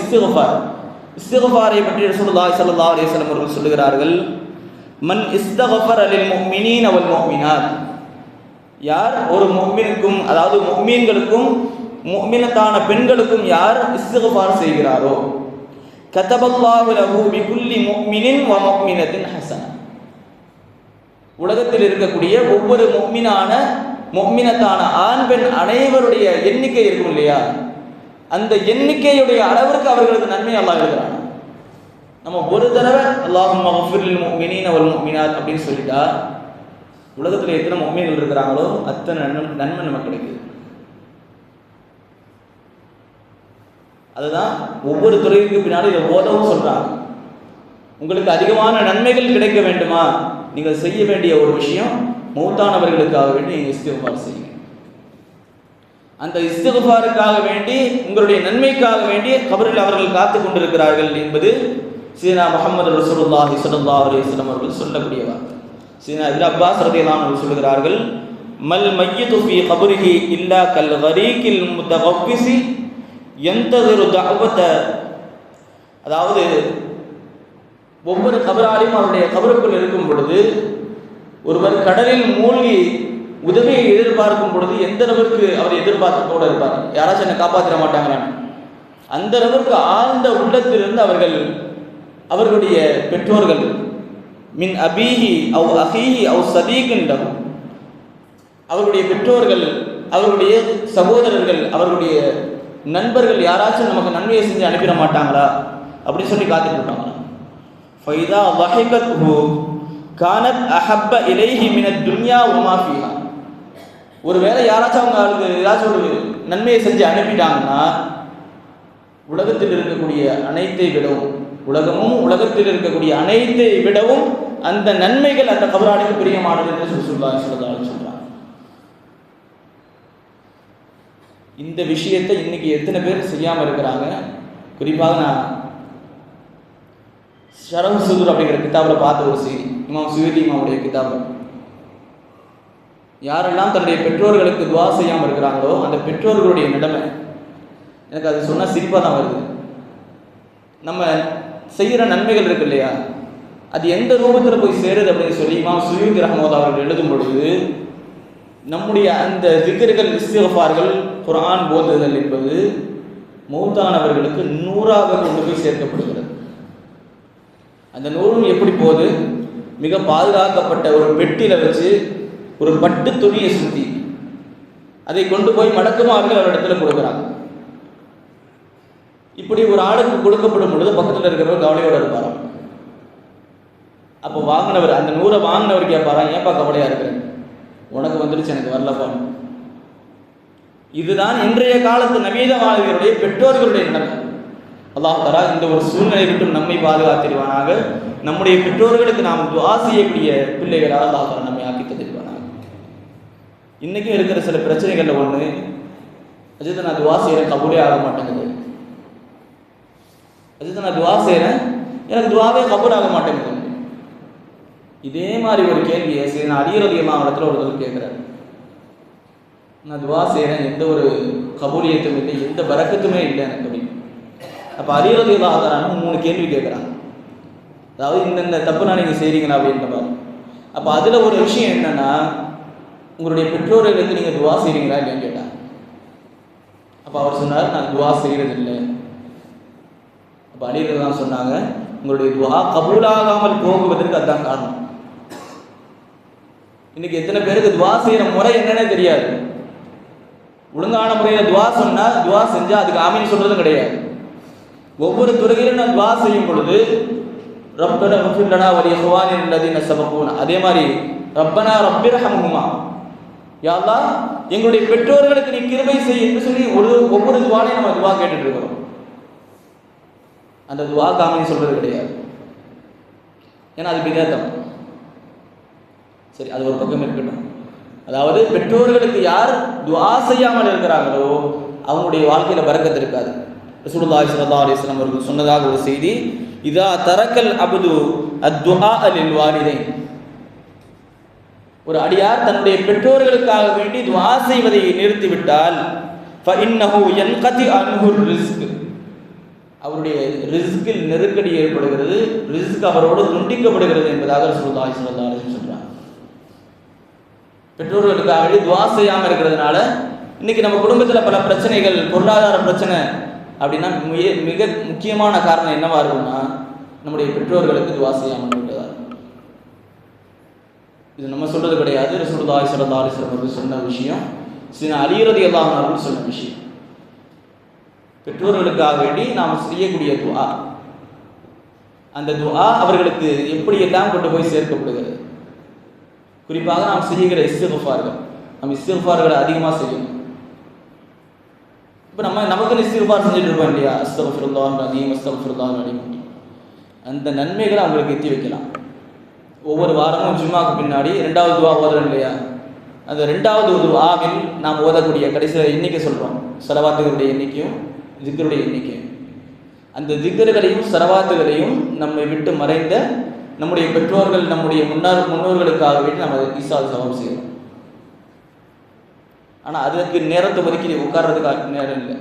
இஸ்திக்ஃபாரை பற்றி ரசூலுல்லாஹி ஸல்லல்லாஹு அலைஹி வஸல்லம் அவர்கள் சொல்லுகிறார்கள், மன் இஸ்தக்ஃபர லில் முஃமினீன வல் முஃமினாத். யார் ஒரு முஃமினுக்கும், அதாவது முஃமின்களுக்கும் முஃமினத்தான பெண்களுக்கும் யார் இஸ்திக்ஃபார் செய்கிறாரோ, கதபல்லாஹு லஹு பிகுல்லி முஃமினின் வ முஃமினத்தின் ஹஸனா. உலகத்தில் இருக்கக்கூடிய ஒவ்வொரு முஃமினத்தான ஆண் பெண் அனைவருடைய எண்ணிக்கை இருக்கும் இல்லையா, அந்த எண்ணிக்கையுடைய அளவிற்கு அவர்களுக்கு நன்மை அல்லாஹ் எழுதுறான். நம்ம ஒரு தடவை அல்லாஹும்ம கஃபிர் லில் முஃமினீன வல் முஃமினாத் அப்படின்னு சொல்லிட்டா உலகத்தில் எத்தனை முஃமின்கள் இருக்கிறாங்களோ அத்தனை நன்மை நமக்கு கிடைக்குது. அதுதான் ஒவ்வொரு துறைக்கு பின்னாடி இதை ஓதவும் சொல்றாங்க. உங்களுக்கு அதிகமான நன்மைகள் கிடைக்க வேண்டுமா, நீங்கள் செய்ய வேண்டிய ஒரு விஷயம் மௌத்தானவர்களுக்காக வேண்டி நீங்கள் இஸ்திக்ஃபார் செய்யுங்க. அந்த இஸ்திக்ஃபாருக்காக வேண்டி, உங்களுடைய நன்மைக்காக வேண்டி கபரில் அவர்கள் காத்து கொண்டிருக்கிறார்கள் என்பது சீனா முஹம்மது ரசூலுல்லாஹி ஸல்லல்லாஹு அலைஹி வஸல்லம் அவர்கள் சொல்லக்கூடிய வார்த்தை. சீனா இப்னு அப்பாஸ் ரலியல்லாஹு அன்ஹு சொல்கிறார்கள், மல் மய்யிது ஃபீ கபரிஹி இல்லா கல் கரீகில் முத்தகஃபிஸி யன்தஸிரு தஅவத. அதாவது ஒவ்வொரு கபராளியும் அவருடைய கபருக்குள் இருக்கும் பொழுது, ஒருவர் கடலில் மூழ்கி உதவியை எதிர்பார்க்கும் பொழுது எந்த அளவிற்கு அவர் எதிர்பார்ப்போடு இருப்பார், யாராச்சும் என்னை காப்பாற்றிட மாட்டாங்களான்னு. அந்த அளவிற்கு ஆழ்ந்த உள்ளத்திலிருந்து அவர்களுடைய பெற்றோர்கள் மின் அபீஹி அவ் அஹீஹி அவ் சதீகின் லஹு, அவர்களுடைய பெற்றோர்கள், அவர்களுடைய சகோதரர்கள், அவர்களுடைய நண்பர்கள் யாராச்சும் நமக்கு நன்மையை செஞ்சு அனுப்பிட மாட்டாங்களா அப்படின்னு சொல்லி காத்துட்டு இருப்பாங்களா. ஃபைதா வஹிகத்ஹு கானத் அஹப்ப இலைஹி மினத் துன்யா வமா ஃபீஹா. ஒருவேளை யாராச்சும் அவங்களுக்கு ஏதாச்சும் ஒரு நன்மையை செஞ்சு அனுப்பிட்டாங்கன்னா உலகத்தில் இருக்கக்கூடிய அனைத்தை விடவும், உலகத்தில் இருக்கக்கூடிய அனைத்தை விடவும் அந்த நன்மைகள் அந்த கபராளிக்கு பிரியமானது என்று ரசூலுல்லாஹி ஸல்லல்லாஹு அலைஹி வஸல்லம் சொல்றாங்க. இந்த விஷயத்தை இன்னைக்கு எத்தனை பேர் செய்யாமல் இருக்கிறாங்க? குறிப்பாக நான் ஷரஹ் சுதுர் அப்படிங்கிற கிதாபில் பார்த்த ஒரு செய்தி, இமாம் சுயூதி இமாமுடைய கிதாபில், யாரெல்லாம் தன்னுடைய பெற்றோர்களுக்கு துவா செய்யாமல் இருக்கிறாங்களோ அந்த பெற்றோர்களுடைய நிலைமை எனக்கு அது சொன்னால் சிரிப்பாக தான் வருது. நம்ம செய்கிற நன்மைகள் இருக்கு இல்லையா, அது எந்த ரூபத்தில் போய் சேருது அப்படின்னு சொல்லி இமாம் சுயூதி ரஹ்மத்துல்லாஹி அவர்கள் எழுதும் பொழுது, நம்முடைய அந்த திக்ர்கள், இஸ்திக்ஃபார்கள், குர்ஆன் போதுதல் என்பது மௌத்தானவர்களுக்கு நூறாக கொண்டு போய் சேர்க்கப்படுகிறது. அந்த நூறும் எப்படி போகுது? மிக பாதுகாக்கப்பட்ட ஒரு பெட்டியில் வச்சு ஒரு பட்டு துணியை சுற்றி அதை கொண்டு போய் மடக்குமார்கள் அவரிடத்துல கொடுக்குறாங்க. இப்படி ஒரு ஆளுக்கு கொடுக்கப்படும் பொழுது பக்கத்தில் இருக்கிறவர் கவலையோடு இருப்பாராம். அப்போ வாங்கினவர், அந்த நூறை வாங்கினவர் கேட்பாராம், ஏன்பா கவலையாக இருக்கிறேன், உனக்கு வந்துருச்சு எனக்கு வரலப்பா. இதுதான் இன்றைய காலத்து நவீனவாதிகளுடைய பெற்றோர்களுடைய நிலைமை. அல்லாஹ் தஆலா இந்த ஒரு சூழ்நிலை விட்டு நம்மை பாதுகாத்திடுவானாக. நம்முடைய பெற்றோர்களுக்கு நாம் துஆ செய்யக்கூடிய பிள்ளைகளாக அல்லாஹ் தஆலா நம்மை ஆக்கி தந்திருவானாக. இன்றைக்கும் இருக்கிற சில பிரச்சனைகளில் ஒன்று, அஜித் நான் துஆ செய்கிறேன் கபூலே ஆக மாட்டேங்குது, அஜித் நான் துஆ செய்கிறேன் எனக்கு துஆவே கபூல் ஆக மாட்டேங்குது. இதே மாதிரி ஒரு கேள்வியை சரி நான் அலி ரலியல்லாஹு அன்ஹு இடத்துல ஒருத்தர் கேட்குறாரு, நான் துஆ செய்கிறேன் எந்த ஒரு கபூலியத்தும் இல்லை, எந்த பரக்கத்துமே இல்லை எனக்கு அப்படின்னு. அப்போ அலி ரலியல்லாஹு அன்ஹு 3 கேள்வி கேட்குறாங்க. அதாவது இந்த தப்புனா நீங்கள் செய்கிறீங்களா அப்படின்ற மாதிரி. அப்போ அதில் ஒரு விஷயம் என்னென்னா, உங்களுடைய பெற்றோர்களுக்கு நீங்கள் துஆ செய்கிறீங்களா இல்லைன்னு கேட்டாங்க. அப்போ அவர் சொன்னார், நான் துஆ செய்கிறது இல்லை. அப்போ அலி ரலியல்லாஹு சொன்னாங்க, உங்களுடைய துஆ கபூலாகாமல் போகுவதற்கு அதுதான் காரணம். இன்னைக்கு எத்தனை பேருக்கு துஆ செய்யற முறை என்னன்னே தெரியாது. ஒழுங்கான முறையில் துஆ சொன்னா, துஆ செஞ்சா அதுக்கு ஆமீன் சொல்றதும் கிடையாது. ஒவ்வொரு துறையிலும் நான் துஆ செய்யும் பொழுது ரப்பனா இக்ஃபிர் லனா வ லிஇக்வானினா அல்லதீன சபகூனா, அதே மாதிரி ரப்பனா ரப்பிர்ஹம்ஹுமா, யா அல்லாஹ் எங்களுடைய பெற்றோர்களுக்கு நீ கிருபை செய் என்று சொல்லி ஒவ்வொரு துஆலையும் நம்ம துஆ கேட்டுட்டு இருக்கிறோம். அந்த துஆக்கு ஆமீன் சொல்றது கிடையாது. ஏன்னா அது பிதாத்தம். சரி, அது ஒரு பக்கம் இருக்கட்டும். அதாவது பெற்றோர்களுக்கு யார் துஆ செய்யாமல் இருக்கிறாங்களோ அவங்களுடைய வாழ்க்கையில பரக்கத் இருக்காது. ரசூலுல்லாஹி ஸல்லல்லாஹு அலைஹி வஸல்லம் அவர்கள் சொன்னதாக ஒரு செய்தி, இதா தரக்கல் அப்து அத்துஆ லில் வாலிதைன், ஒரு அடியார் தன்னுடைய பெற்றோர்களுக்காக வேண்டி துஆ செய்வதை நிறுத்திவிட்டால் ஃபஇன்னஹு யன்கதி அன்ஹு ரிஸ்க், அவருடைய ரிஸ்கில் நெருக்கடி ஏற்படுகிறது, ரிஸ்க் அவரோடு துண்டிக்கப்படுகிறது என்பதாக ரசூலுல்லாஹி ஸல்லல்லாஹு அலைஹி வஸல்லம் சொல்றாங்க. பெற்றோர்களுக்காக வேண்டி துஆ செய்யாமல் இருக்கிறதுனால இன்னைக்கு நம்ம குடும்பத்தில் பல பிரச்சனைகள், பொருளாதார பிரச்சனை அப்படின்னா மிக முக்கியமான காரணம் என்னவா இருக்கும்னா நம்முடைய பெற்றோர்களுக்கு துஆ செய்யாமல் இருக்கிறதா. இது நம்ம சொல்றது கிடையாது, ரசூலுல்லாஹி ஸல்லல்லாஹு அலைஹி வஸல்லம் அவர்கள் சொன்ன விஷயம், சையதுனா அலி ரலியல்லாஹு அன்ஹு அவர்கள் சொன்ன விஷயம். பெற்றோர்களுக்காக வேண்டி நாம் செய்யக்கூடிய துஆ, அந்த துஆ அவர்களுக்கு எப்படியெல்லாம் கொண்டு போய் சேர்க்கப்படுகிறது. குறிப்பாக நாம் செய்கிற இஸ்திக்ஃபார்கள், நம்ம இஸ்திக்ஃபார்களை அதிகமாக செய்யணும். இப்போ நமக்கு இஸ்திக்ஃபார் செஞ்சுட்டு இருப்போம் இல்லையா, அஸ்தக்ஃபிருல்லாஹ் அலீம் அஸ்தக்ஃபிருல்லாஹ் அலீம், அந்த நன்மைகளை அவங்களுக்கு எத்தி வைக்கலாம். ஒவ்வொரு வாரமும் ஜும்மாக்கு பின்னாடி 2வது துஆ ஓதுறோம் இல்லையா, அந்த 2வது துஆவில் நாம் ஓதக்கூடிய கடைசியில் எண்ணிக்கை சொல்கிறோம், ஸலவாத்துகளுடைய எண்ணிக்கையும் திக்ருடைய எண்ணிக்கையும். அந்த திக்ருகளையும் ஸலவாத்துகளையும் நம்மை விட்டு மறைந்த நம்முடைய பெற்றோர்கள், நம்முடைய முன்னோர்களுக்காக வேண்டி நம்ம ஈசால் சவாப் செய்யணும். ஆனால் அதற்கு நேரத்தை ஒதுக்கி உட்கார்றதுக்கு நேரம் இல்லை.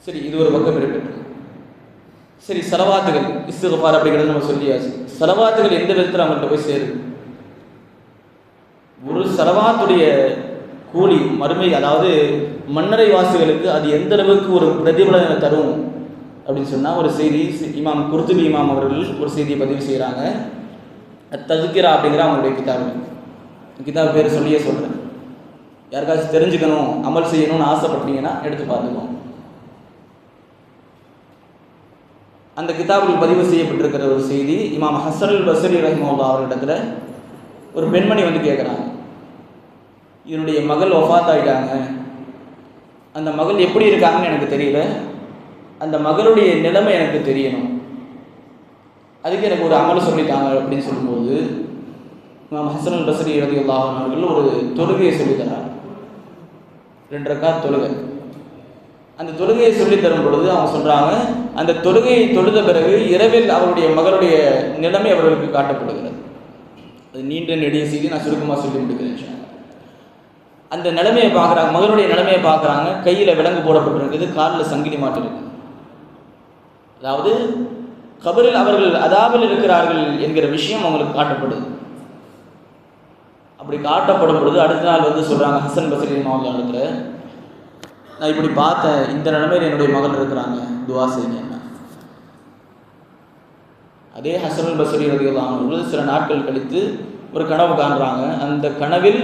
சரி, இது ஒரு பக்கம் இருக்கட்டும். சரி, ஸலவாத்துகள் இஸ்திக்ஃபார் அப்படிங்கிறது நம்ம சொல்லியாச்சு. ஸலவாத்துகள் எந்த விதத்தில் அவங்கள்ட்ட போய் சேருது? ஒரு ஸலவாத்துடைய கூலி மறுமை, அதாவது மன்னரை வாசிகளுக்கு அது எந்த அளவுக்கு ஒரு பிரதிபலனை தரும் அப்படின்னு சொன்னால், ஒரு செய்தி இமாம் குர்துபி இமாம் அவர்கள் ஒரு செய்தியை பதிவு செய்கிறாங்க. தஸ்கிரா அப்படிங்கிற அவங்களுடைய கிதாப் பேர் சொல்லியே சொல்கிறேன். யாருக்காச்சும் தெரிஞ்சுக்கணும், அமல் செய்யணும்னு ஆசைப்பட்டீங்கன்னா எடுத்து பார்த்துக்கோம். அந்த கிதாபில் பதிவு செய்யப்பட்டிருக்கிற ஒரு செய்தி, இமாம் ஹஸன் அல் பஸ்ரி ரஹிமஹுல்லாஹ் அவர்களிடத்துல ஒரு பெண்மணி வந்து கேட்குறாங்க, என்னுடைய மகள் வஃபாத் ஆகிட்டாங்க, அந்த மகள் எப்படி இருக்காங்கன்னு எனக்கு தெரியல, அந்த மகளுடைய நிலைமை எனக்கு தெரியணும், அதுக்கு எனக்கு ஒரு அமல் சொல்லித்தாங்க அப்படின்னு சொல்லும்போது இமாம் ஹஸன் அல் பஸ்ரி ரலியல்லாஹு அன்ஹு அவர்கள் ஒரு தொழுகையை சொல்லித்தராங்க. 2 ரக்காத் தொழுகை. அந்த தொழுகையை சொல்லித்தரும் பொழுது அவங்க சொல்கிறாங்க, அந்த தொழுகையை தொழுத பிறகு இரவில் அவருடைய மகளுடைய நிலைமை அவர்களுக்கு காட்டப்படுகிறது. அது நீண்ட நெடிய செய்தி, நான் சுருக்கமாக சொல்லி முடிக்கிறேன். அந்த நிலைமையை பார்க்குறாங்க, மகளுடைய நிலைமையை பார்க்குறாங்க, கையில் விலங்கு போடப்பட்டிருக்குது, காலில் சங்கிலி மாட்டு இருக்குது. அதாவது கபரில் அவர்கள் அதாபில் இருக்கிறார்கள் என்கிற விஷயம் அவங்களுக்கு காட்டப்படுது. அப்படி காட்டப்படும் பொழுது அடுத்த நாள் வந்து சொல்கிறாங்க ஹஸன் பஸ்ரி இடத்துல, நான் இப்படி பார்த்தேன், இந்த நிலைமையில் என்னுடைய மகள் இருக்கிறாங்க, துஆ செய்யுங்க. அதே ஹஸன் பஸ்ரி ரலியல்லாஹு அன்ஹு சில நாட்கள் கழித்து ஒரு கனவு காண்றாங்க. அந்த கனவில்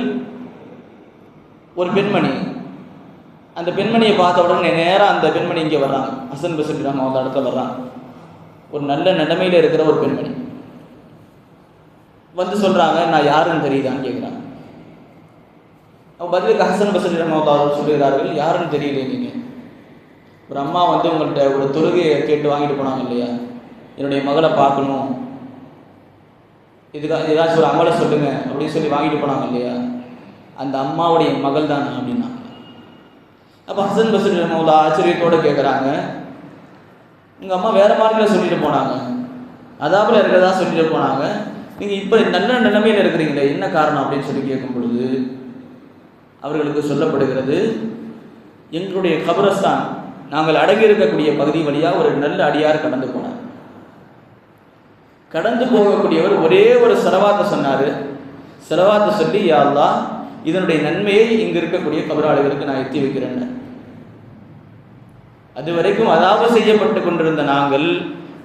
ஒரு பெண்மணி, அந்த பெண்மணியை பார்த்த உடனே நேராக அந்த பெண்மணி இங்கே வர்றாங்க, ஹஸன் பஸ்ரி ரஹ்மத்துல்லாஹி அலைஹி இடத்துல வர்றாங்க. ஒரு நல்ல நிலைமையில் இருக்கிற ஒரு பெண்மணி வந்து சொல்கிறாங்க, நான் யாருன்னு தெரியுதான்னு கேட்குறாங்க. அவங்க பதிலுக்கு ஹஸன் பஸ்ரி ரஹ்மத்துல்லாஹி அலைஹி சொல்லுகிறார்கள், யாருன்னு தெரியல, நீங்கள் ஒரு அம்மா வந்து உங்கள்கிட்ட ஒரு தொழுகையை கேட்டு வாங்கிட்டு போனாங்க இல்லையா, என்னுடைய மகளை பார்க்கணும், இதுக்காக ஏதாச்சும் ஒரு அமலை சொல்லுங்க அப்படின்னு சொல்லி வாங்கிட்டு போனாங்க இல்லையா, அந்த அம்மாவுடைய மகள் தான் அப்படின்னா. அப்போ ஹஸன் பஸ்ரி ரஹ்மத்துல்லாஹி ஆச்சரியத்தோடு கேட்குறாங்க, உங்கள் அம்மா வேறு மாதிரி சொல்லிட்டு போனாங்க, அதாபில் இருக்கிறதா சொல்லிட்டு போனாங்க, நீங்கள் இப்போ நல்ல நிலைமையில் இருக்கிறீங்களே, என்ன காரணம் அப்படின்னு சொல்லி கேட்கும் பொழுது அவர்களுக்கு சொல்லப்படுகிறது, எங்களுடைய கபரஸ்தான் நாங்கள் அடங்கி இருக்கக்கூடிய பகுதி வழியாக ஒரு நல்ல அடியார் கடந்து போனார். கடந்து போகக்கூடியவர் ஒரே ஒரு ஸலவாத்தை சொன்னார். ஸலவாத்தை சொல்லி, யா அல்லாஹ் இதனுடைய நன்மையை இங்கு இருக்கக்கூடிய கபராளிகளுக்கு நான் எத்தி வைக்கிறேன். அது வரைக்கும் அதாபு செய்யப்பட்டு கொண்டிருந்த நாங்கள்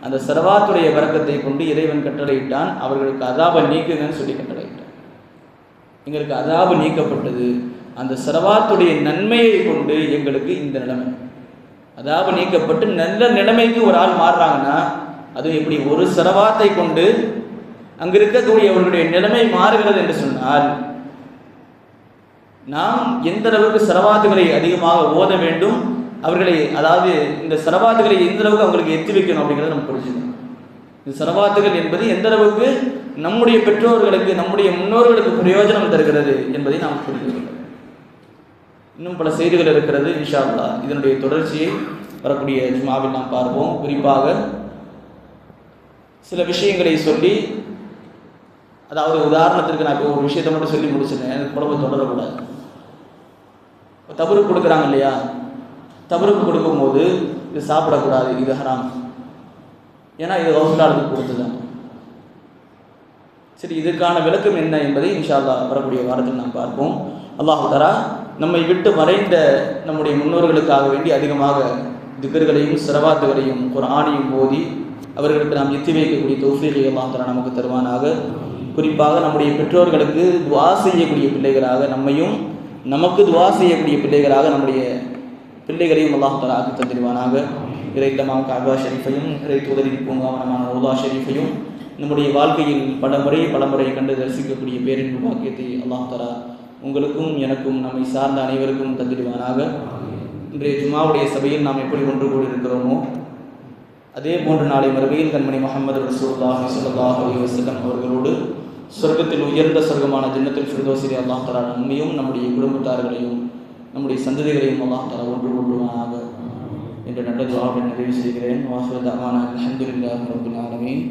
அந்த சலவாத்துடைய பரக்கத்தை கொண்டு இறைவன் கட்டளையிட்டான், அவர்களுக்கு அதாபை நீக்குங்கன்னு சொல்லி கட்டளையிட்டான். எங்களுக்கு அதாபு நீக்கப்பட்டது. அந்த சலவாத்துடைய நன்மையை கொண்டு எங்களுக்கு இந்த நிலைமை, அதாபு நீக்கப்பட்டு நல்ல நிலைமைக்கு ஒரு ஆள் மாறுறாங்கன்னா அது எப்படி ஒரு சலவாத்தை கொண்டு அங்கு இருக்கக்கூடியவர்களுடைய நிலைமை மாறுகிறது என்று சொன்னால், நாம் எந்த அளவுக்கு சலவாத்துகளை அதிகமாக ஓத வேண்டும், அவர்களை அதாவது இந்த சலவாத்துகளை எந்த அளவுக்கு அவங்களுக்கு எத்தி வைக்கணும் அப்படிங்கிறத நம்ம புரிஞ்சுக்கணும். இந்த சலவாத்துகள் என்பது எந்த அளவுக்கு நம்முடைய பெற்றோர்களுக்கு நம்முடைய முன்னோர்களுக்கு பிரயோஜனம் தருகிறது என்பதை நாம் புரிஞ்சுக்கணும். இன்னும் பல செய்திகள் இருக்கிறது. இன்ஷா அல்லாஹ் இதனுடைய தொடர்ச்சியை வரக்கூடிய ஜுமாவில் நாம் பார்ப்போம். குறிப்பாக சில விஷயங்களை சொல்லி, அதாவது உதாரணத்திற்கு நான் இப்போ ஒரு விஷயத்தை மட்டும் சொல்லி முடிச்சிருந்தேன், எனக்கு குழம்பு தொடரக்கூடாது. தபருக்கு கொடுக்குறாங்க இல்லையா, தபருக்கு கொடுக்கும்போது இது சாப்பிடக்கூடாது, இது ஹராம், ஏன்னா இது ரசூலுல்லாஹ்வுக்கு கொடுத்துதான். சரி, இதற்கான விளக்கம் என்ன என்பதை இன்ஷா அல்லாஹ் வரக்கூடிய வாரத்தில் நாம் பார்ப்போம். அல்லாஹ் தஆலா நம்மை விட்டு மறைந்த நம்முடைய முன்னோர்களுக்காக வேண்டி அதிகமாக திக்ர்களையும் ஸலவாத்துகளையும் குர்ஆனையும் ஓதி அவர்களுக்கு நாம் எத்தி வைக்கக்கூடிய தௌஃபீகை அல்லாஹ் தஆலா நமக்கு தருவானாக. குறிப்பாக நம்முடைய பெற்றோர்களுக்கு துஆ செய்யக்கூடிய பிள்ளைகளாக, நம்மையும் நமக்கு துஆ செய்யக்கூடிய பிள்ளைகளாக நம்முடைய பிள்ளைகளையும் அல்லாஹ் தஆலா ஆக்கி தந்திருவானாக. இறை இல்லமாம் கஅபா ஷரீஃபையும் இறை தூதரின் பூங்காவனமான ரௌதா ஷரீஃபையும் நம்முடைய வாழ்க்கையில் பலமுறை கண்டு தரிசிக்கக்கூடிய பேரின்பு பாக்கியத்தை அல்லாஹ் தஆலா உங்களுக்கும் எனக்கும் நம்மை சார்ந்த அனைவருக்கும் தந்திடுவானாக. இன்றைய ஜுமாவுடைய சபையில் நாம் எப்படி ஒன்று கூடி இருக்கிறோமோ அதே போன்று நாளை மறுமையில் கண்மணி முஹம்மது ரசூலுல்லாஹி ஸல்லல்லாஹு அலைஹி வஸல்லம் அவர்களோடு சொர்க்கத்தில் உயர்ந்த சொர்க்கமான ஜன்னத்துல் ஃபிர்தௌஸிலே அல்லாஹ் தஆலா நம்மையும் நம்முடைய குடும்பத்தார்களையும் நம்முடைய சந்ததிகளையும் அல்லாஹ் தஆலா ஒன்று கூடுவானாக என்ற நல்ல துஆவை நிறைவு செய்கிறேன். வாஹிரு தஅவானா அல்ஹம்துலில்லாஹி ரப்பில் ஆலமீன்.